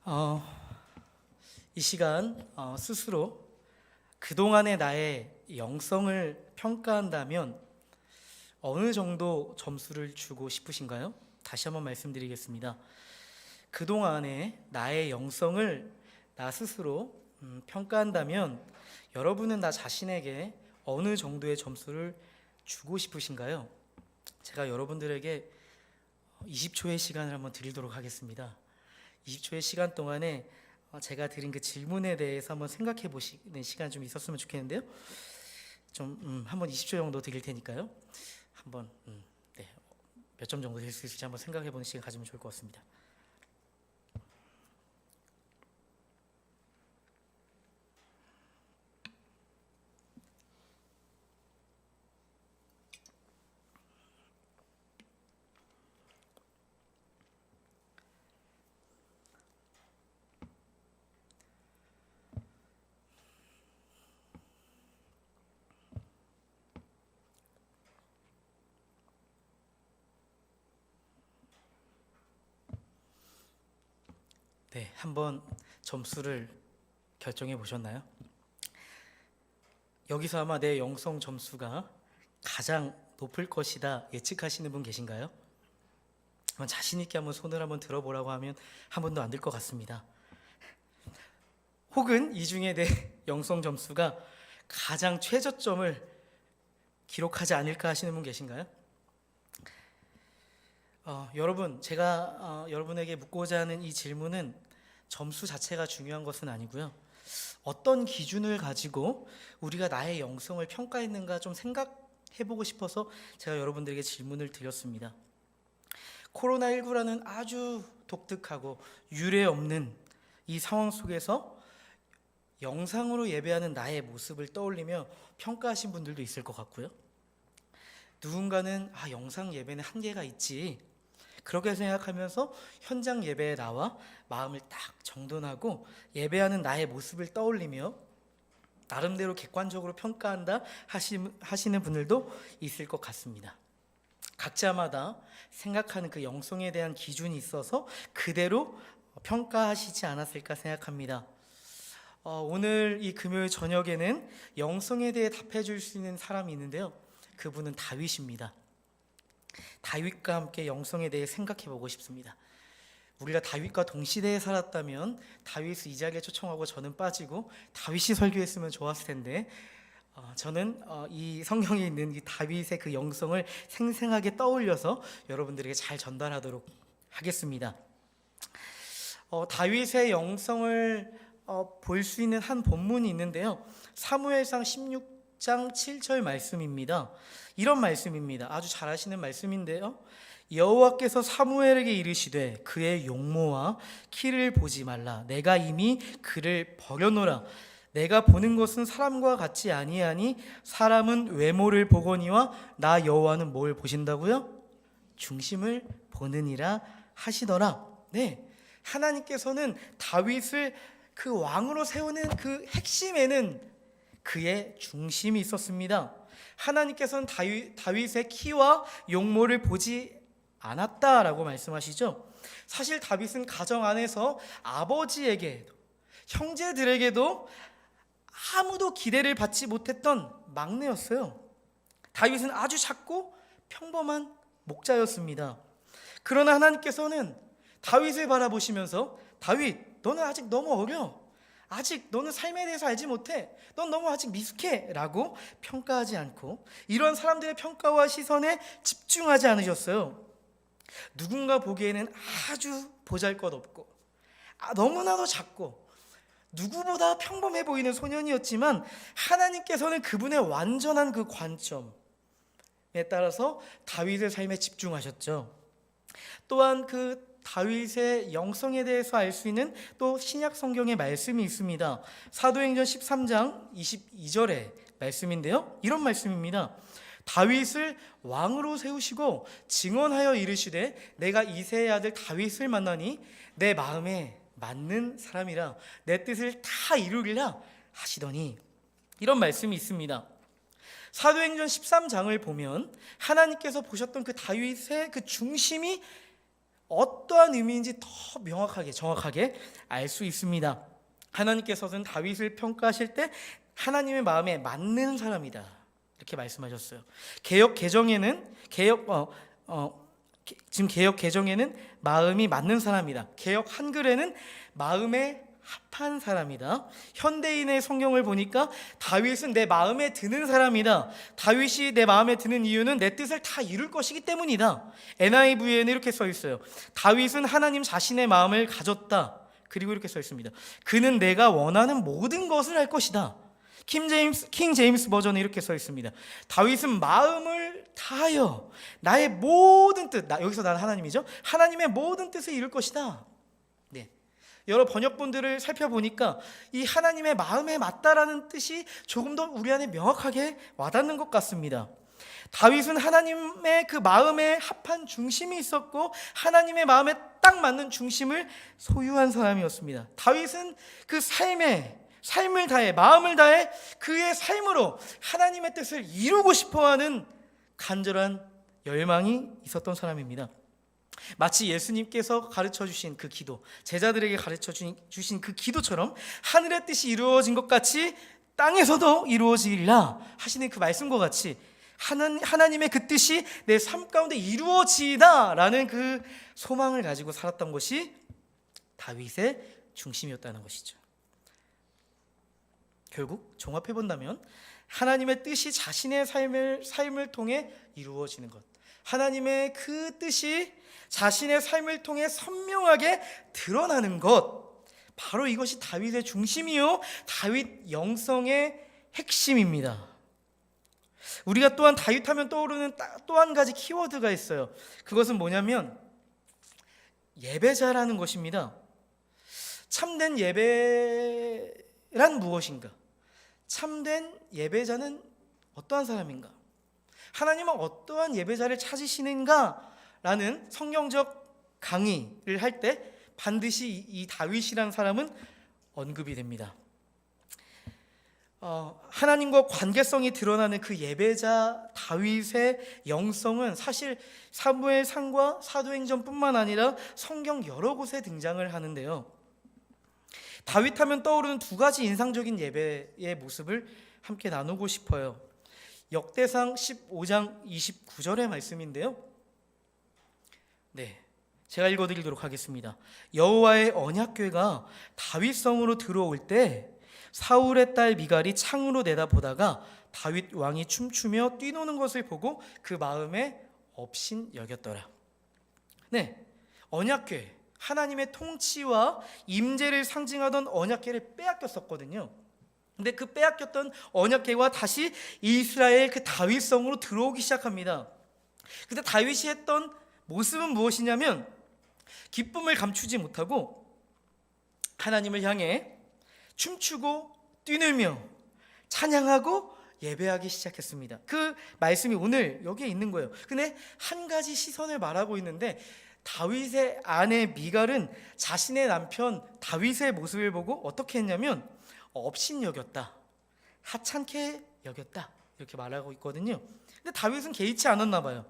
어, 이 시간 스스로 그동안의 나의 영성을 평가한다면 어느 정도 점수를 주고 싶으신가요? 다시 한번 말씀드리겠습니다. 그동안의 나의 영성을 나 스스로 평가한다면 여러분은 나 자신에게 어느 정도의 점수를 주고 싶으신가요? 제가 여러분들에게 20초의 시간을 한번 드리도록 하겠습니다. 20초의 시간 동안에 제가 드린 그 질문에 대해서 한번 생각해 보시는 시간 좀 있었으면 좋겠는데요. 좀 한번 20초 정도 드릴 테니까요. 한번 네, 몇 점 정도 될 수 있을지 한번 생각해 보는 시간 가지면 좋을 것 같습니다. 네, 한번 점수를 결정해 보셨나요? 여기서 아마 내 영성 점수가 가장 높을 것이다 예측하시는 분 계신가요? 한번 자신 있게 한번 손을 한번 들어보라고 하면 한 번도 안 들 것 같습니다. 혹은 이 중에 내 영성 점수가 가장 최저점을 기록하지 않을까 하시는 분 계신가요? 여러분, 제가 여러분에게 묻고자 하는 이 질문은 점수 자체가 중요한 것은 아니고요. 어떤 기준을 가지고 우리가 나의 영성을 평가했는가 좀 생각해보고 싶어서 제가 여러분들에게 질문을 드렸습니다. 코로나19라는 아주 독특하고 유례 없는 이 상황 속에서 영상으로 예배하는 나의 모습을 떠올리며 평가하신 분들도 있을 것 같고요. 누군가는 영상 예배는 한계가 있지, 그렇게 생각하면서 현장 예배에 나와 마음을 딱 정돈하고 예배하는 나의 모습을 떠올리며 나름대로 객관적으로 평가한다 하시는 분들도 있을 것 같습니다. 각자마다 생각하는 그 영성에 대한 기준이 있어서 그대로 평가하시지 않았을까 생각합니다. 오늘 이 금요일 저녁에는 영성에 대해 답해 줄 수 있는 사람이 있는데요. 그분은 다윗입니다. 다윗과 함께 영성에 대해 생각해 보고 싶습니다. 우리가 다윗과 동시대에 살았다면 다윗을 이 자리에 초청하고 저는 빠지고 다윗이 설교했으면 좋았을 텐데 저는 이 성경에 있는 이 다윗의 그 영성을 생생하게 떠올려서 여러분들에게 잘 전달하도록 하겠습니다. 다윗의 영성을 볼 수 있는 한 본문이 있는데요. 사무엘상 16장 7절 말씀입니다. 이런 말씀입니다. 아주 잘 아시는 말씀인데요. 여호와께서 사무엘에게 이르시되 그의 용모와 키를 보지 말라. 내가 이미 그를 버려놓으라. 내가 보는 것은 사람과 같지 아니하니 사람은 외모를 보거니와 나 여호와는 뭘 보신다고요? 중심을 보느니라 하시더라. 네, 하나님께서는 다윗을 그 왕으로 세우는 그 핵심에는 그의 중심이 있었습니다. 하나님께서는 다윗의 키와 용모를 보지 않았다라고 말씀하시죠. 사실 다윗은 가정 안에서 아버지에게도 형제들에게도 아무도 기대를 받지 못했던 막내였어요. 다윗은 아주 작고 평범한 목자였습니다. 그러나 하나님께서는 다윗을 바라보시면서 다윗, 너는 아직 너무 어려. 아직 너는 삶에 대해서 알지 못해. 넌 너무 아직 미숙해 라고 평가하지 않고 이런 사람들의 평가와 시선에 집중하지 않으셨어요. 누군가 보기에는 아주 보잘것없고 너무나도 작고 누구보다 평범해 보이는 소년이었지만 하나님께서는 그분의 완전한 그 관점에 따라서 다윗의 삶에 집중하셨죠. 또한 그 다윗의 영성에 대해서 알 수 있는 또 신약 성경의 말씀이 있습니다. 사도행전 13장 22절의 말씀인데요. 이런 말씀입니다. 다윗을 왕으로 세우시고 증언하여 이르시되 내가 이새의 아들 다윗을 만나니 내 마음에 맞는 사람이라 내 뜻을 다 이루리라 하시더니, 이런 말씀이 있습니다. 사도행전 13장을 보면 하나님께서 보셨던 그 다윗의 그 중심이 어떠한 의미인지 더 명확하게 정확하게 알 수 있습니다. 하나님께서는 다윗을 평가하실 때 하나님의 마음에 맞는 사람이다 이렇게 말씀하셨어요. 개역 개정에는 지금 개역 개정에는 마음이 맞는 사람이다. 개역 한글에는 마음에 합한 사람이다. 현대인의 성경을 보니까 다윗은 내 마음에 드는 사람이다. 다윗이 내 마음에 드는 이유는 내 뜻을 다 이룰 것이기 때문이다. NIV에는 이렇게 써 있어요. 다윗은 하나님 자신의 마음을 가졌다. 그리고 이렇게 써 있습니다. 그는 내가 원하는 모든 것을 할 것이다. 킹 제임스 버전에 이렇게 써 있습니다. 다윗은 마음을 다하여 나의 모든 뜻, 여기서 나는 하나님이죠. 하나님의 모든 뜻을 이룰 것이다. 네. 여러 번역본들을 살펴보니까 이 하나님의 마음에 맞다라는 뜻이 조금 더 우리 안에 명확하게 와닿는 것 같습니다. 다윗은 하나님의 그 마음에 합한 중심이 있었고 하나님의 마음에 딱 맞는 중심을 소유한 사람이었습니다. 다윗은 그 삶을 다해 마음을 다해 그의 삶으로 하나님의 뜻을 이루고 싶어하는 간절한 열망이 있었던 사람입니다. 마치 예수님께서 가르쳐 주신 그 기도, 제자들에게 가르쳐 주신 그 기도처럼 하늘의 뜻이 이루어진 것 같이 땅에서도 이루어지리라 하시는 그 말씀과 같이 하나님의 그 뜻이 내 삶 가운데 이루어지다 라는 그 소망을 가지고 살았던 것이 다윗의 중심이었다는 것이죠. 결국 종합해 본다면 하나님의 뜻이 자신의 삶을 통해 이루어지는 것, 하나님의 그 뜻이 자신의 삶을 통해 선명하게 드러나는 것, 바로 이것이 다윗의 중심이요 다윗 영성의 핵심입니다. 우리가 또한 다윗하면 떠오르는 또 한 가지 키워드가 있어요. 그것은 뭐냐면 예배자라는 것입니다. 참된 예배란 무엇인가? 참된 예배자는 어떠한 사람인가? 하나님은 어떠한 예배자를 찾으시는가? 라는 성경적 강의를 할 때 반드시 이 다윗이라는 사람은 언급이 됩니다. 하나님과 관계성이 드러나는 그 예배자 다윗의 영성은 사실 사무엘상과 사도행전뿐만 아니라 성경 여러 곳에 등장을 하는데요. 다윗하면 떠오르는 두 가지 인상적인 예배의 모습을 함께 나누고 싶어요. 역대상 15장 29절의 말씀인데요. 네, 제가 읽어드리도록 하겠습니다. 여호와의 언약궤가 다윗성으로 들어올 때 사울의 딸 미갈이 창으로 내다보다가 다윗 왕이 춤추며 뛰노는 것을 보고 그 마음에 업신 여겼더라. 네, 언약궤, 하나님의 통치와 임재를 상징하던 언약궤를 빼앗겼었거든요. 근데 그 빼앗겼던 언약궤가 다시 이스라엘 그 다윗성으로 들어오기 시작합니다. 근데 다윗이 했던 모습은 무엇이냐면 기쁨을 감추지 못하고 하나님을 향해 춤추고 뛰놀며 찬양하고 예배하기 시작했습니다. 그 말씀이 오늘 여기에 있는 거예요. 근데 한 가지 시선을 말하고 있는데 다윗의 아내 미갈은 자신의 남편 다윗의 모습을 보고 어떻게 했냐면 업신여겼다, 하찮게 여겼다 이렇게 말하고 있거든요. 근데 다윗은 개의치 않았나 봐요.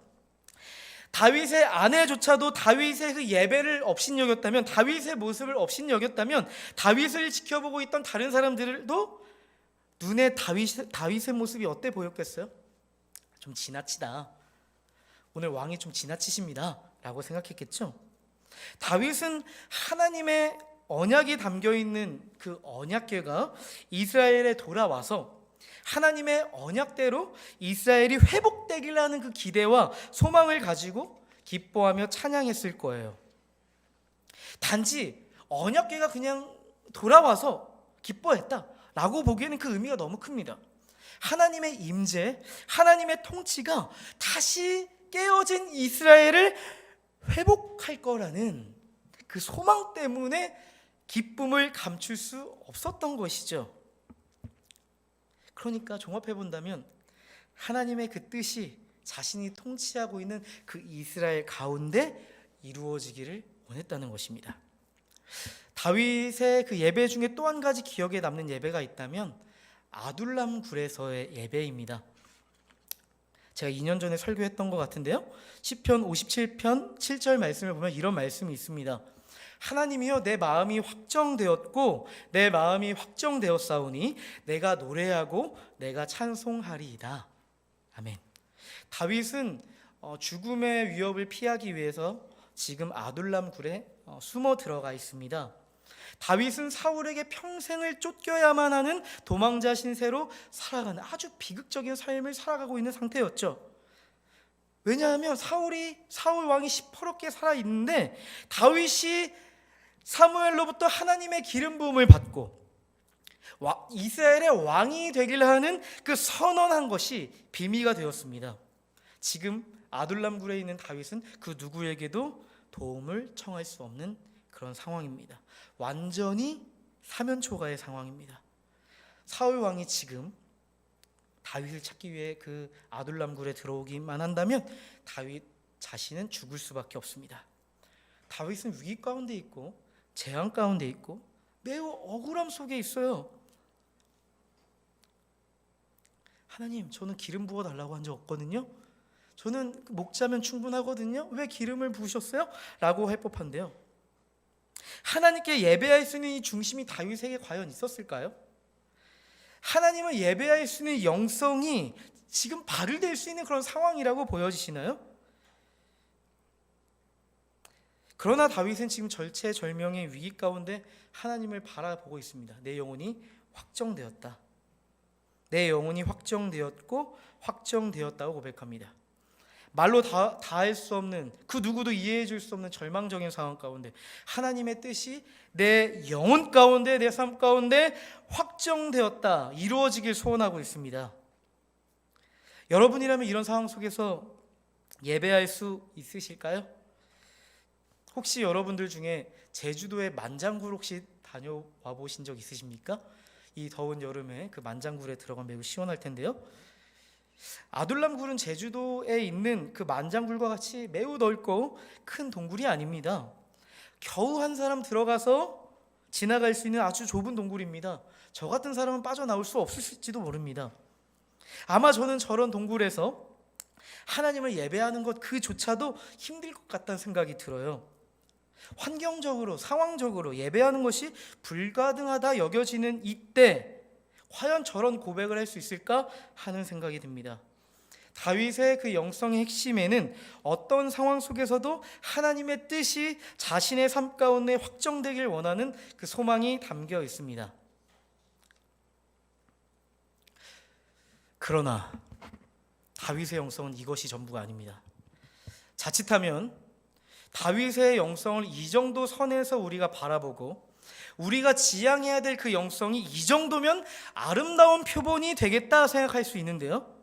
다윗의 아내조차도 다윗의 그 예배를 업신여겼다면, 다윗의 모습을 업신여겼다면 다윗을 지켜보고 있던 다른 사람들도 눈에 다윗의 모습이 어때 보였겠어요? 좀 지나치다, 오늘 왕이 좀 지나치십니다 라고 생각했겠죠. 다윗은 하나님의 언약이 담겨있는 그 언약궤가 이스라엘에 돌아와서 하나님의 언약대로 이스라엘이 회복되기라는 그 기대와 소망을 가지고 기뻐하며 찬양했을 거예요. 단지 언약궤가 그냥 돌아와서 기뻐했다라고 보기에는 그 의미가 너무 큽니다. 하나님의 임재, 하나님의 통치가 다시 깨어진 이스라엘을 회복할 거라는 그 소망 때문에 기쁨을 감출 수 없었던 것이죠. 그러니까 종합해 본다면 하나님의 그 뜻이 자신이 통치하고 있는 그 이스라엘 가운데 이루어지기를 원했다는 것입니다. 다윗의 그 예배 중에 또 한 가지 기억에 남는 예배가 있다면 아둘람 굴에서의 예배입니다. 제가 2년 전에 설교했던 것 같은데요. 시편 57편 7절 말씀을 보면 이런 말씀이 있습니다. 하나님이여 내 마음이 확정되었고 내 마음이 확정되었사오니 내가 노래하고 내가 찬송하리이다. 아멘. 다윗은 죽음의 위협을 피하기 위해서 지금 아둘람 굴에 숨어 들어가 있습니다. 다윗은 사울에게 평생을 쫓겨야만 하는 도망자 신세로 살아가는 아주 비극적인 삶을 살아가고 있는 상태였죠. 왜냐하면 사울 왕이 시퍼렇게 살아 있는데 다윗이 사무엘로부터 하나님의 기름 부음을 받고 이스라엘의 왕이 되기를 하는 그 선언한 것이 비미가 되었습니다. 지금 아둘람 굴에 있는 다윗은 그 누구에게도 도움을 청할 수 없는 그런 상황입니다. 완전히 사면초가의 상황입니다. 사울 왕이 지금 다윗을 찾기 위해 그 아둘람 굴에 들어오기만 한다면 다윗 자신은 죽을 수밖에 없습니다. 다윗은 위기 가운데 있고 재앙 가운데 있고 매우 억울함 속에 있어요. 하나님, 저는 기름 부어달라고 한 적 없거든요. 저는 목자면 충분하거든요. 왜 기름을 부으셨어요? 라고 할 법한데요. 하나님께 예배할 수 있는 이 중심이 다윗에게 과연 있었을까요? 하나님을 예배할 수 있는 영성이 지금 발휘될 수 있는 그런 상황이라고 보여지시나요? 그러나 다윗은 지금 절체절명의 위기 가운데 하나님을 바라보고 있습니다. 내 영혼이 확정되었다. 내 영혼이 확정되었고 확정되었다고 고백합니다. 말로 다 할 수 없는, 그 누구도 이해해 줄 수 없는 절망적인 상황 가운데 하나님의 뜻이 내 영혼 가운데, 내 삶 가운데 확정되었다, 이루어지길 소원하고 있습니다. 여러분이라면 이런 상황 속에서 예배할 수 있으실까요? 혹시 여러분들 중에 제주도의 만장굴 혹시 다녀와 보신 적 있으십니까? 이 더운 여름에 그 만장굴에 들어가면 매우 시원할 텐데요. 아둘람 굴은 제주도에 있는 그 만장굴과 같이 매우 넓고 큰 동굴이 아닙니다. 겨우 한 사람 들어가서 지나갈 수 있는 아주 좁은 동굴입니다. 저 같은 사람은 빠져나올 수 없을지도 모릅니다. 아마 저는 저런 동굴에서 하나님을 예배하는 것 그조차도 힘들 것 같다는 생각이 들어요. 환경적으로, 상황적으로 예배하는 것이 불가능하다 여겨지는 이때 과연 저런 고백을 할 수 있을까 하는 생각이 듭니다. 다윗의 그 영성의 핵심에는 어떤 상황 속에서도 하나님의 뜻이 자신의 삶 가운데 확정되길 원하는 그 소망이 담겨 있습니다. 그러나 다윗의 영성은 이것이 전부가 아닙니다. 자칫하면 다윗의 영성을 이 정도 선에서 우리가 바라보고 우리가 지향해야 될 그 영성이 이 정도면 아름다운 표본이 되겠다 생각할 수 있는데요.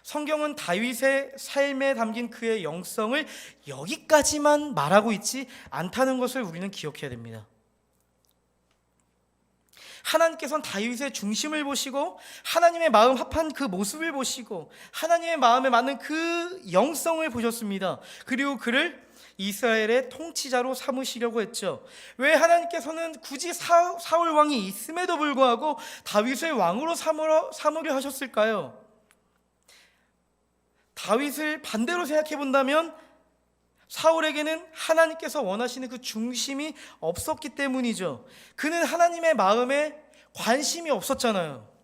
성경은 다윗의 삶에 담긴 그의 영성을 여기까지만 말하고 있지 않다는 것을 우리는 기억해야 됩니다. 하나님께서는 다윗의 중심을 보시고 하나님의 마음 합한 그 모습을 보시고 하나님의 마음에 맞는 그 영성을 보셨습니다. 그리고 그를 이스라엘의 통치자로 삼으시려고 했죠. 왜 하나님께서는 굳이 사울 왕이 있음에도 불구하고 다윗을 왕으로 삼으려 하셨을까요? 다윗을 반대로 생각해 본다면 사울에게는 하나님께서 원하시는 그 중심이 없었기 때문이죠. 그는 하나님의 마음에 관심이 없었잖아요.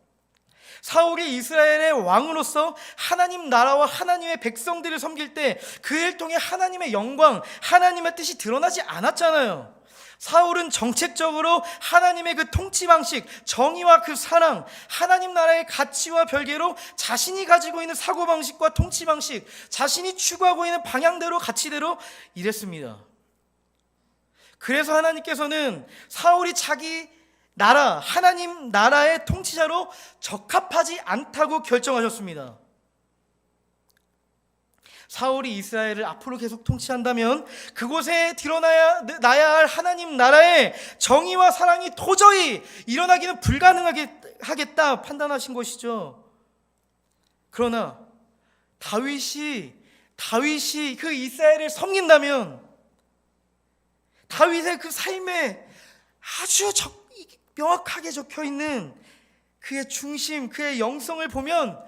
사울이 이스라엘의 왕으로서 하나님 나라와 하나님의 백성들을 섬길 때 그 일 통해 하나님의 영광, 하나님의 뜻이 드러나지 않았잖아요. 사울은 정책적으로 하나님의 그 통치 방식, 정의와 그 사랑, 하나님 나라의 가치와 별개로 자신이 가지고 있는 사고방식과 통치 방식, 자신이 추구하고 있는 방향대로 가치대로 일했습니다. 그래서 하나님께서는 사울이 자기 나라, 하나님 나라의 통치자로 적합하지 않다고 결정하셨습니다. 사울이 이스라엘을 앞으로 계속 통치한다면 그곳에 드러나야 할 하나님 나라의 정의와 사랑이 도저히 일어나기는 불가능하겠다 판단하신 것이죠. 그러나 다윗이 그 이스라엘을 섬긴다면 다윗의 그 삶에 아주 명확하게 적혀있는 그의 중심, 그의 영성을 보면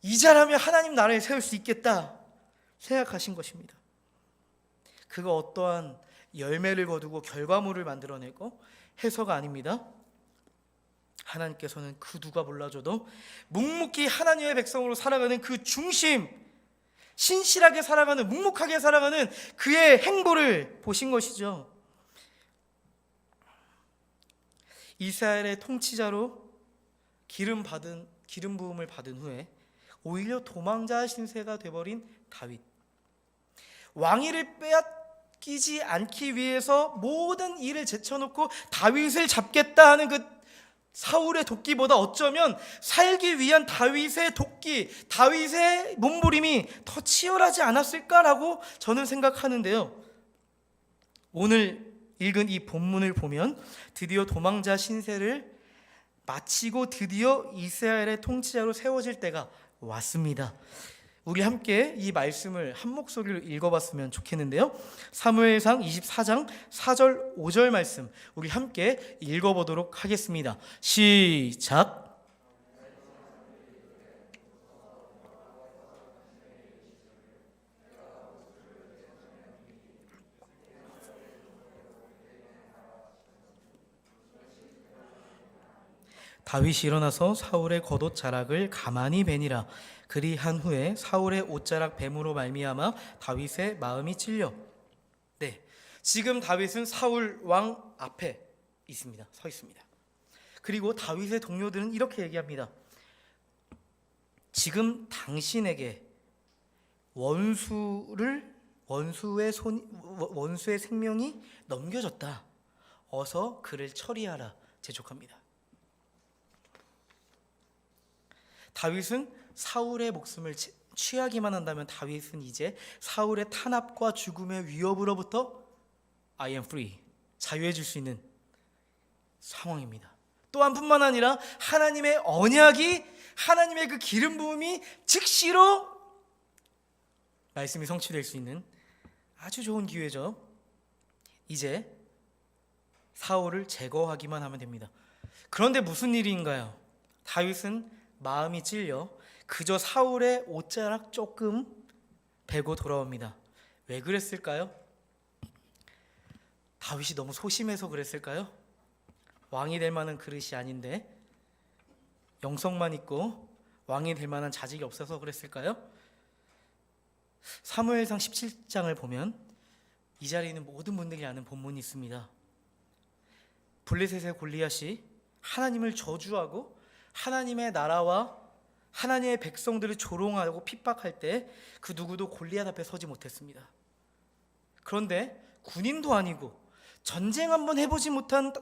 이 자라면 하나님 나라에 세울 수 있겠다 생각하신 것입니다. 그가 어떠한 열매를 거두고 결과물을 만들어내고 해서가 아닙니다. 하나님께서는 그 누가 몰라줘도 묵묵히 하나님의 백성으로 살아가는 그 중심, 신실하게 살아가는, 묵묵하게 살아가는 그의 행보를 보신 것이죠. 이스라엘의 통치자로 기름 부음을 받은 후에 오히려 도망자 신세가 되어버린 다윗, 왕위를 빼앗기지 않기 위해서 모든 일을 제쳐놓고 다윗을 잡겠다 하는 그 사울의 도끼보다 어쩌면 살기 위한 다윗의 도끼, 다윗의 몸부림이 더 치열하지 않았을까라고 저는 생각하는데요. 오늘 읽은 이 본문을 보면 드디어 도망자 신세를 마치고 드디어 이스라엘의 통치자로 세워질 때가 왔습니다. 우리 함께 이 말씀을 한 목소리로 읽어봤으면 좋겠는데요. 사무엘상 24장 4절 5절 말씀 우리 함께 읽어보도록 하겠습니다. 시작. 다윗이 일어나서 사울의 겉옷 자락을 가만히 베니라. 그리한 후에 사울의 옷자락 뱀으로 말미암아 다윗의 마음이 찔려. 네, 지금 다윗은 사울 왕 앞에 있습니다. 서 있습니다. 그리고 다윗의 동료들은 이렇게 얘기합니다. 지금 당신에게 원수의 생명이 넘겨졌다. 어서 그를 처리하라. 재촉합니다. 다윗은 사울의 목숨을 취하기만 한다면 다윗은 이제 사울의 탄압과 죽음의 위협으로부터 I am free, 자유해질 수 있는 상황입니다. 또한 뿐만 아니라 하나님의 언약이, 하나님의 그 기름 부음이 즉시로 말씀이 성취될 수 있는 아주 좋은 기회죠. 이제 사울을 제거하기만 하면 됩니다. 그런데 무슨 일인가요? 다윗은 마음이 찔려 그저 사울의 옷자락 조금 베고 돌아옵니다. 왜 그랬을까요? 다윗이 너무 소심해서 그랬을까요? 왕이 될 만한 그릇이 아닌데 영성만 있고 왕이 될 만한 자질이 없어서 그랬을까요? 사무엘상 17장을 보면 이 자리에 있는 모든 분들이 아는 본문이 있습니다. 블레셋의 골리앗이 하나님을 저주하고 하나님의 나라와 하나님의 백성들을 조롱하고 핍박할 때 그 누구도 골리앗 앞에 서지 못했습니다. 그런데 군인도 아니고 전쟁 한번 해보지 못한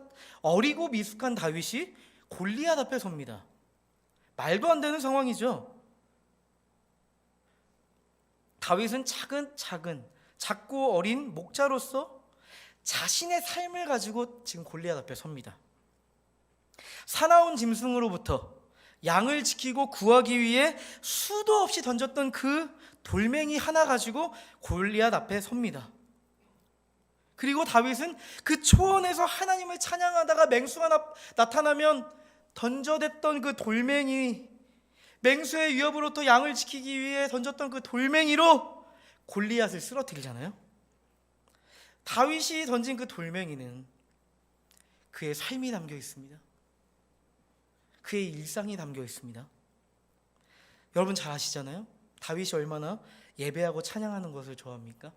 어리고 미숙한 다윗이 골리앗 앞에 섭니다. 말도 안 되는 상황이죠. 다윗은 작고 어린 목자로서 자신의 삶을 가지고 지금 골리앗 앞에 섭니다. 사나운 짐승으로부터 양을 지키고 구하기 위해 수도 없이 던졌던 그 돌멩이 하나 가지고 골리앗 앞에 섭니다. 그리고 다윗은 그 초원에서 하나님을 찬양하다가 맹수가 나타나면 던져댔던 그 돌멩이, 맹수의 위협으로부터 양을 지키기 위해 던졌던 그 돌멩이로 골리앗을 쓰러뜨리잖아요. 다윗이 던진 그 돌멩이는 그의 삶이 담겨 있습니다. 그의 일상이 담겨 있습니다. 여러분 잘 아시잖아요. 다윗이 얼마나 예배하고 찬양하는 것을 좋아합니까?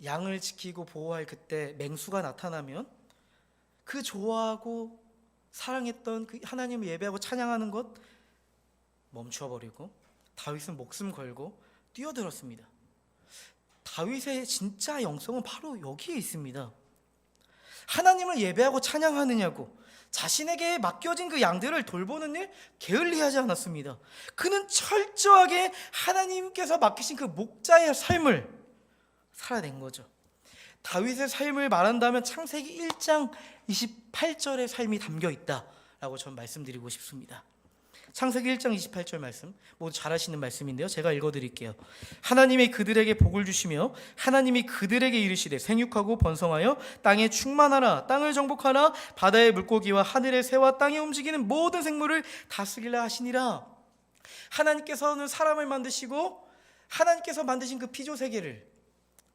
양을 지키고 보호할 그때 맹수가 나타나면 그 좋아하고 사랑했던 그 하나님을 예배하고 찬양하는 것 멈춰버리고 다윗은 목숨 걸고 뛰어들었습니다. 다윗의 진짜 영성은 바로 여기에 있습니다. 하나님을 예배하고 찬양하느냐고 자신에게 맡겨진 그 양들을 돌보는 일 게을리하지 않았습니다. 그는 철저하게 하나님께서 맡기신 그 목자의 삶을 살아낸 거죠. 다윗의 삶을 말한다면 창세기 1장 28절의 삶이 담겨 있다라고 저는 말씀드리고 싶습니다. 창세기 1장 28절 말씀, 모두 잘 아시는 말씀인데요. 제가 읽어드릴게요. 하나님이 그들에게 복을 주시며 하나님이 그들에게 이르시되 생육하고 번성하여 땅에 충만하라. 땅을 정복하라. 바다의 물고기와 하늘의 새와 땅에 움직이는 모든 생물을 다스리라 하시니라. 하나님께서는 사람을 만드시고 하나님께서 만드신 그 피조 세계를,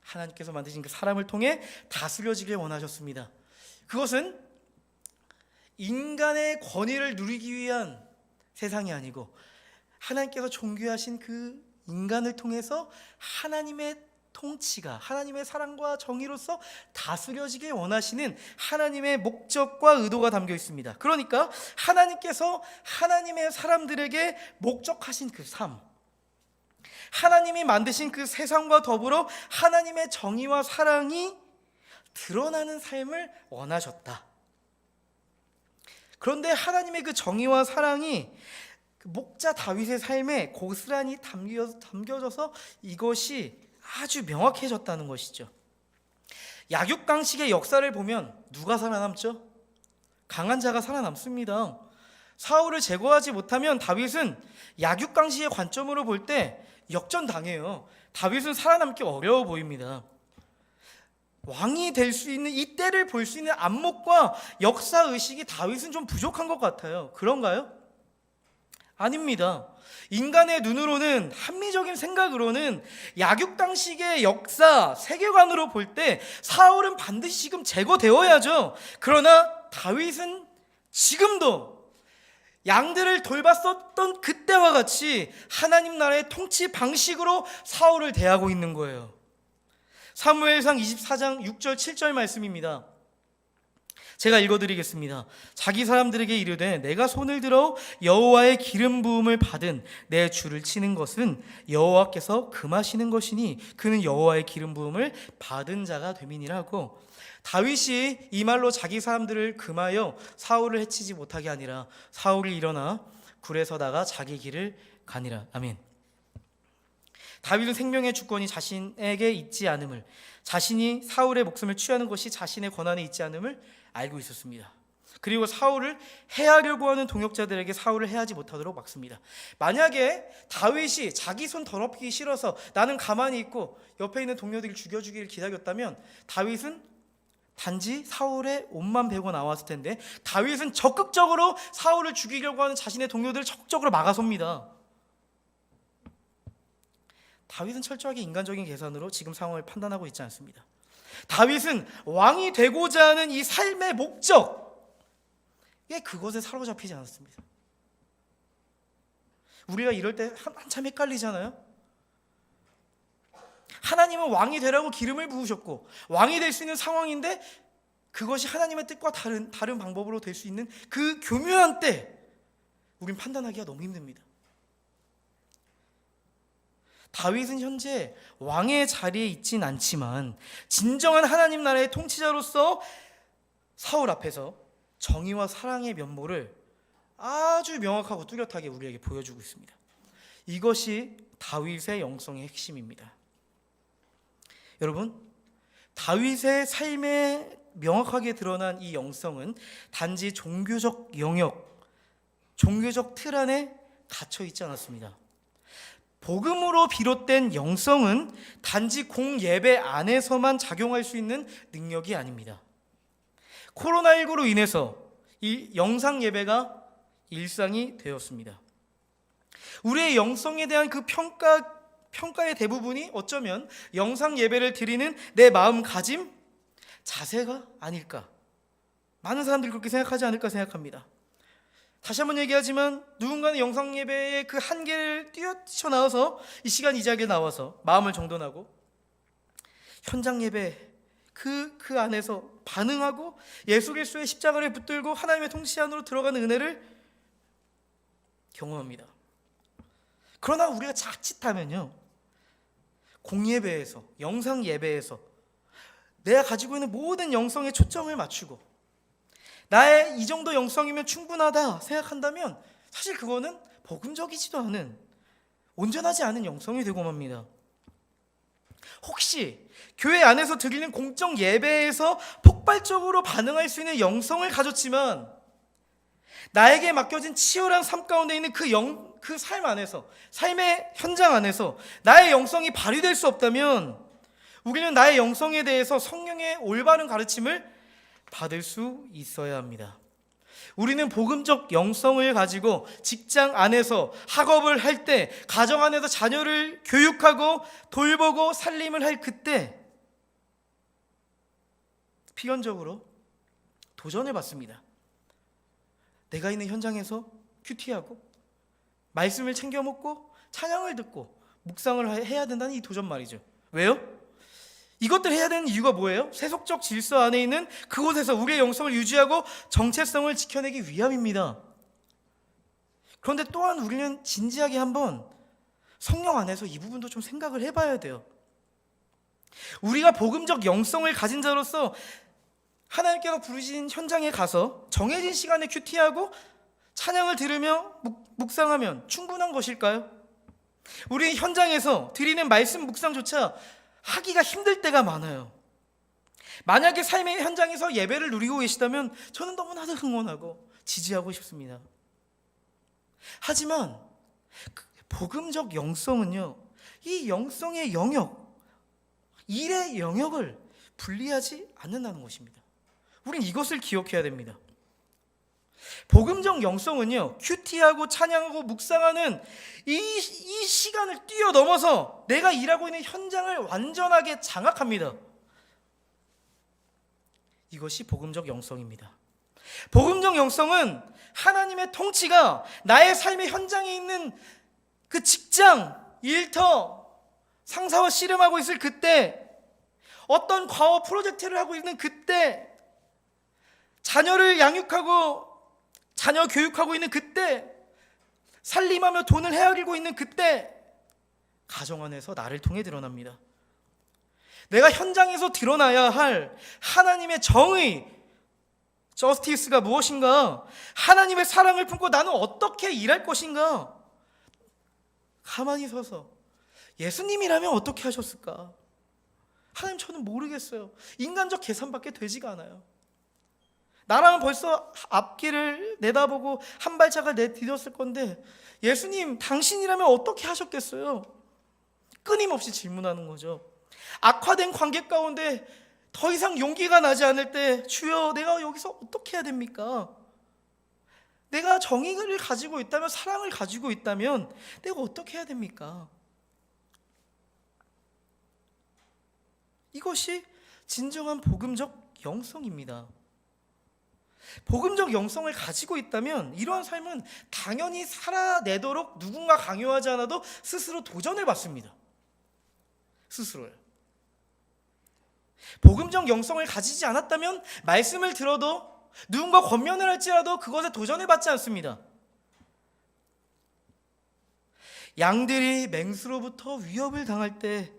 하나님께서 만드신 그 사람을 통해 다스려지길 원하셨습니다. 그것은 인간의 권위를 누리기 위한 세상이 아니고 하나님께서 존귀하신 그 인간을 통해서 하나님의 통치가, 하나님의 사랑과 정의로서 다스려지길 원하시는 하나님의 목적과 의도가 담겨 있습니다. 그러니까 하나님께서 하나님의 사람들에게 목적하신 그 삶, 하나님이 만드신 그 세상과 더불어 하나님의 정의와 사랑이 드러나는 삶을 원하셨다. 그런데 하나님의 그 정의와 사랑이 그 목자 다윗의 삶에 고스란히 담겨져서 이것이 아주 명확해졌다는 것이죠. 약육강식의 역사를 보면 누가 살아남죠? 강한 자가 살아남습니다. 사울을 제거하지 못하면 다윗은 약육강식의 관점으로 볼 때 역전당해요. 다윗은 살아남기 어려워 보입니다. 왕이 될 수 있는 이 때를 볼 수 있는 안목과 역사의식이 다윗은 좀 부족한 것 같아요. 그런가요? 아닙니다. 인간의 눈으로는, 합리적인 생각으로는 약육강식의 역사, 세계관으로 볼 때 사울은 반드시 지금 제거되어야죠. 그러나 다윗은 지금도 양들을 돌봤었던 그때와 같이 하나님 나라의 통치 방식으로 사울을 대하고 있는 거예요. 사무엘상 24장 6절 7절 말씀입니다. 제가 읽어드리겠습니다. 자기 사람들에게 이르되 내가 손을 들어 여호와의 기름 부음을 받은 내 주를 치는 것은 여호와께서 금하시는 것이니 그는 여호와의 기름 부음을 받은 자가 됨이니라 하고, 다윗이 이 말로 자기 사람들을 금하여 사울을 해치지 못하게 하니라. 사울이 일어나 굴에 서다가 자기 길을 가니라. 아멘. 다윗은 생명의 주권이 자신에게 있지 않음을, 자신이 사울의 목숨을 취하는 것이 자신의 권한에 있지 않음을 알고 있었습니다. 그리고 사울을 해하려고 하는 동역자들에게 사울을 해하지 못하도록 막습니다. 만약에 다윗이 자기 손 더럽히기 싫어서 나는 가만히 있고 옆에 있는 동료들을 죽여주기를 기다렸다면 다윗은 단지 사울의 옷만 베고 나왔을 텐데, 다윗은 적극적으로 사울을 죽이려고 하는 자신의 동료들을 적극적으로 막아섭니다. 다윗은 철저하게 인간적인 계산으로 지금 상황을 판단하고 있지 않습니다. 다윗은 왕이 되고자 하는 이 삶의 목적에 그것에 사로잡히지 않았습니다. 우리가 이럴 때 한참 헷갈리잖아요. 하나님은 왕이 되라고 기름을 부으셨고 왕이 될 수 있는 상황인데 그것이 하나님의 뜻과 다른 방법으로 될 수 있는 그 교묘한 때 우린 판단하기가 너무 힘듭니다. 다윗은 현재 왕의 자리에 있진 않지만 진정한 하나님 나라의 통치자로서 사울 앞에서 정의와 사랑의 면모를 아주 명확하고 뚜렷하게 우리에게 보여주고 있습니다. 이것이 다윗의 영성의 핵심입니다. 여러분, 다윗의 삶에 명확하게 드러난 이 영성은 단지 종교적 영역, 종교적 틀 안에 갇혀 있지 않았습니다. 복음으로 비롯된 영성은 단지 공예배 안에서만 작용할 수 있는 능력이 아닙니다. 코로나19로 인해서 이 영상 예배가 일상이 되었습니다. 우리의 영성에 대한 그 평가의 대부분이 어쩌면 영상 예배를 드리는 내 마음가짐, 자세가 아닐까. 많은 사람들이 그렇게 생각하지 않을까 생각합니다. 다시 한번 얘기하지만 누군가는 영상 예배의 그 한계를 뛰어나와서 이 시간 이 자리에 나와서 마음을 정돈하고 현장 예배 그 안에서 반응하고 예수 그리스도의 십자가를 붙들고 하나님의 통치 안으로 들어가는 은혜를 경험합니다. 그러나 우리가 자칫하면요, 공예배에서, 영상 예배에서 내가 가지고 있는 모든 영성에 초점을 맞추고 나의 이 정도 영성이면 충분하다 생각한다면 사실 그거는 복음적이지도 않은, 온전하지 않은 영성이 되고 맙니다. 혹시 교회 안에서 드리는 공적 예배에서 폭발적으로 반응할 수 있는 영성을 가졌지만 나에게 맡겨진 치열한 삶 가운데 있는 그 삶 안에서, 삶의 현장 안에서 나의 영성이 발휘될 수 없다면 우리는 나의 영성에 대해서 성령의 올바른 가르침을 받을 수 있어야 합니다. 우리는 복음적 영성을 가지고 직장 안에서, 학업을 할 때, 가정 안에서 자녀를 교육하고 돌보고 살림을 할 그때 필연적으로 도전을 받습니다. 내가 있는 현장에서 큐티하고 말씀을 챙겨 먹고 찬양을 듣고 묵상을 해야 된다는 이 도전 말이죠. 왜요? 이것들 해야 되는 이유가 뭐예요? 세속적 질서 안에 있는 그곳에서 우리의 영성을 유지하고 정체성을 지켜내기 위함입니다. 그런데 또한 우리는 진지하게 한번 성령 안에서 이 부분도 좀 생각을 해봐야 돼요. 우리가 복음적 영성을 가진 자로서 하나님께서 부르신 현장에 가서 정해진 시간에 큐티하고 찬양을 들으며 묵상하면 충분한 것일까요? 우리 현장에서 드리는 말씀 묵상조차 하기가 힘들 때가 많아요. 만약에 삶의 현장에서 예배를 누리고 계시다면 저는 너무나도 응원하고 지지하고 싶습니다. 하지만 복음적 영성은요, 이 영성의 영역, 일의 영역을 분리하지 않는다는 것입니다. 우린 이것을 기억해야 됩니다. 복음적 영성은요, 큐티하고 찬양하고 묵상하는 이 시간을 뛰어넘어서 내가 일하고 있는 현장을 완전하게 장악합니다. 이것이 복음적 영성입니다. 복음적 영성은 하나님의 통치가 나의 삶의 현장에 있는 그 직장, 일터, 상사와 씨름하고 있을 그때, 어떤 과업 프로젝트를 하고 있는 그때, 자녀를 양육하고 자녀 교육하고 있는 그때, 살림하며 돈을 헤아리고 있는 그때, 가정 안에서 나를 통해 드러납니다. 내가 현장에서 드러나야 할 하나님의 정의, 저스티스가 무엇인가? 하나님의 사랑을 품고 나는 어떻게 일할 것인가? 가만히 서서 예수님이라면 어떻게 하셨을까? 하나님, 저는 모르겠어요. 인간적 계산밖에 되지가 않아요. 나라면 벌써 앞길을 내다보고 한 발짝을 내디뎠을 건데, 예수님, 당신이라면 어떻게 하셨겠어요? 끊임없이 질문하는 거죠. 악화된 관계 가운데 더 이상 용기가 나지 않을 때, 주여, 내가 여기서 어떻게 해야 됩니까? 내가 정의를 가지고 있다면, 사랑을 가지고 있다면 내가 어떻게 해야 됩니까? 이것이 진정한 복음적 영성입니다. 복음적 영성을 가지고 있다면 이러한 삶은 당연히 살아내도록 누군가 강요하지 않아도 스스로 도전을 받습니다. 스스로요. 복음적 영성을 가지지 않았다면 말씀을 들어도, 누군가 권면을 할지라도 그것에 도전을 받지 않습니다. 양들이 맹수로부터 위협을 당할 때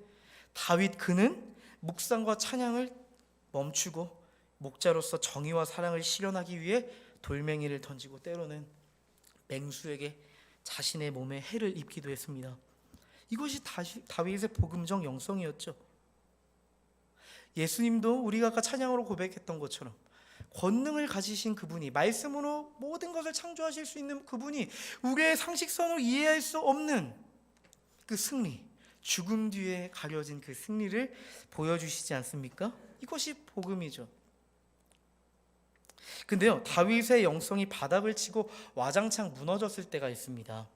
다윗 그는 묵상과 찬양을 멈추고 목자로서 정의와 사랑을 실현하기 위해 돌멩이를 던지고 때로는 맹수에게 자신의 몸에 해를 입기도 했습니다. 이것이 다윗의 복음적 영성이었죠. 예수님도 우리가 아까 찬양으로 고백했던 것처럼 권능을 가지신 그분이, 말씀으로 모든 것을 창조하실 수 있는 그분이 우리의 상식선으로 이해할 수 없는 그 승리, 죽음 뒤에 가려진 그 승리를 보여주시지 않습니까? 이것이 복음이죠. 근데요, 다윗의 영성이 바닥을 치고 와장창 무너졌을 때가 있습니다.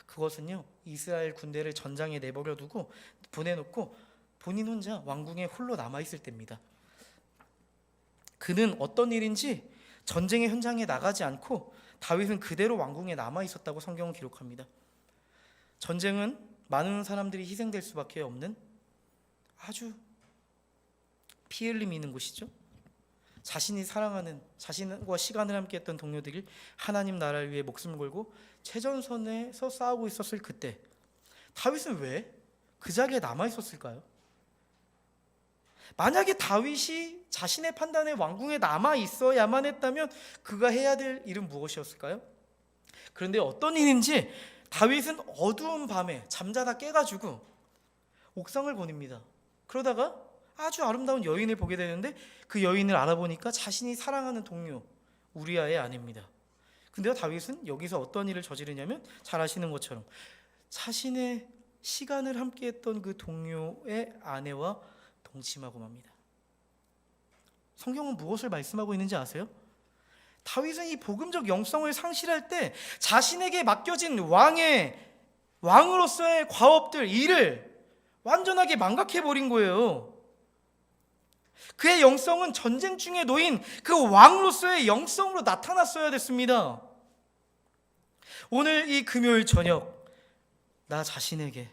그것은요, 이스라엘 군대를 전장에 내버려 두고 보내놓고 본인 혼자 왕궁에 홀로 남아있을 때입니다. 그는 어떤 일인지 전쟁의 현장에 나가지 않고 다윗은 그대로 왕궁에 남아있었다고 성경은 기록합니다. 전쟁은 많은 사람들이 희생될 수밖에 없는 아주 피 흘림이 있는 곳이죠. 자신이 사랑하는, 자신과 시간을 함께했던 동료들이 하나님 나라를 위해 목숨을 걸고 최전선에서 싸우고 있었을 그때, 다윗은 왜 그 자리에 남아있었을까요? 만약에 다윗이 자신의 판단에 왕궁에 남아있어야만 했다면 그가 해야 될 일은 무엇이었을까요? 그런데 어떤 일인지 다윗은 어두운 밤에 잠자다 깨가지고 옥상을 거닙니다. 그러다가 아주 아름다운 여인을 보게 되는데, 그 여인을 알아보니까 자신이 사랑하는 동료 우리아의 아내입니다. 근데요, 다윗은 여기서 어떤 일을 저지르냐면 잘 아시는 것처럼 자신의 시간을 함께했던 그 동료의 아내와 동침하고 맙니다. 성경은 무엇을 말씀하고 있는지 아세요? 다윗은 이 복음적 영성을 상실할 때 자신에게 맡겨진 왕으로서의 과업들, 일을 완전하게 망각해버린 거예요. 그의 영성은 전쟁 중에 놓인 그 왕으로서의 영성으로 나타났어야 됐습니다. 오늘 이 금요일 저녁 나 자신에게,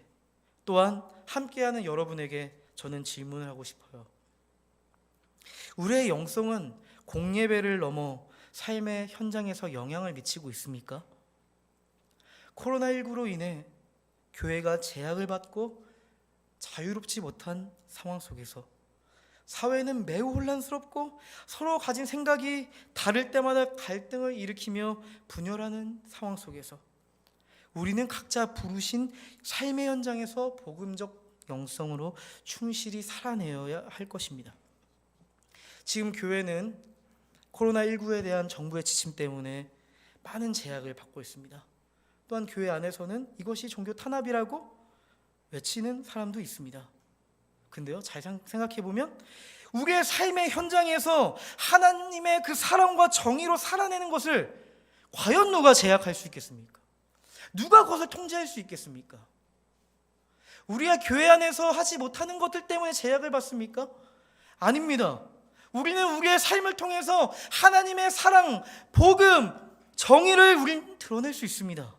또한 함께하는 여러분에게 저는 질문을 하고 싶어요. 우리의 영성은 공예배를 넘어 삶의 현장에서 영향을 미치고 있습니까? 코로나19로 인해 교회가 제약을 받고 자유롭지 못한 상황 속에서 사회는 매우 혼란스럽고 서로 가진 생각이 다를 때마다 갈등을 일으키며 분열하는 상황 속에서 우리는 각자 부르신 삶의 현장에서 복음적 영성으로 충실히 살아내어야 할 것입니다. 지금 교회는 코로나19에 대한 정부의 지침 때문에 많은 제약을 받고 있습니다. 또한 교회 안에서는 이것이 종교 탄압이라고 외치는 사람도 있습니다. 근데요, 잘 생각해보면 우리의 삶의 현장에서 하나님의 그 사랑과 정의로 살아내는 것을 과연 누가 제약할 수 있겠습니까? 누가 그것을 통제할 수 있겠습니까? 우리가 교회 안에서 하지 못하는 것들 때문에 제약을 받습니까? 아닙니다. 우리는 우리의 삶을 통해서 하나님의 사랑, 복음, 정의를 우린 드러낼 수 있습니다.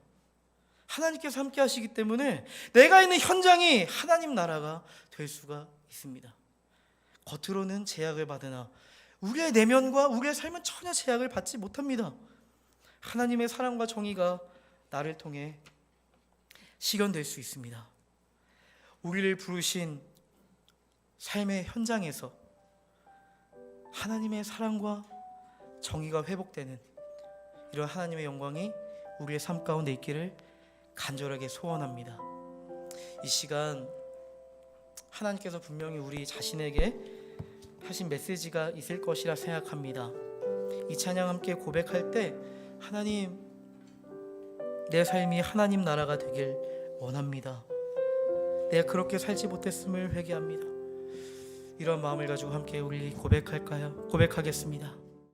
하나님께서 함께 하시기 때문에 내가 있는 현장이 하나님 나라가 될 수가 있습니다. 겉으로는 제약을 받으나 우리의 내면과 우리의 삶은 전혀 제약을 받지 못합니다. 하나님의 사랑과 정의가 나를 통해 실현될 수 있습니다. 우리를 부르신 삶의 현장에서 하나님의 사랑과 정의가 회복되는 이런 하나님의 영광이 우리의 삶 가운데 있기를 간절하게 소원합니다. 이 시간 하나님께서 분명히 우리 자신에게 하신 메시지가 있을 것이라 생각합니다. 이 찬양 함께 고백할 때 하나님, 내 삶이 하나님 나라가 되길 원합니다. 내가 그렇게 살지 못했음을 회개합니다. 이런 마음을 가지고 함께 우리 고백할까요? 고백하겠습니다.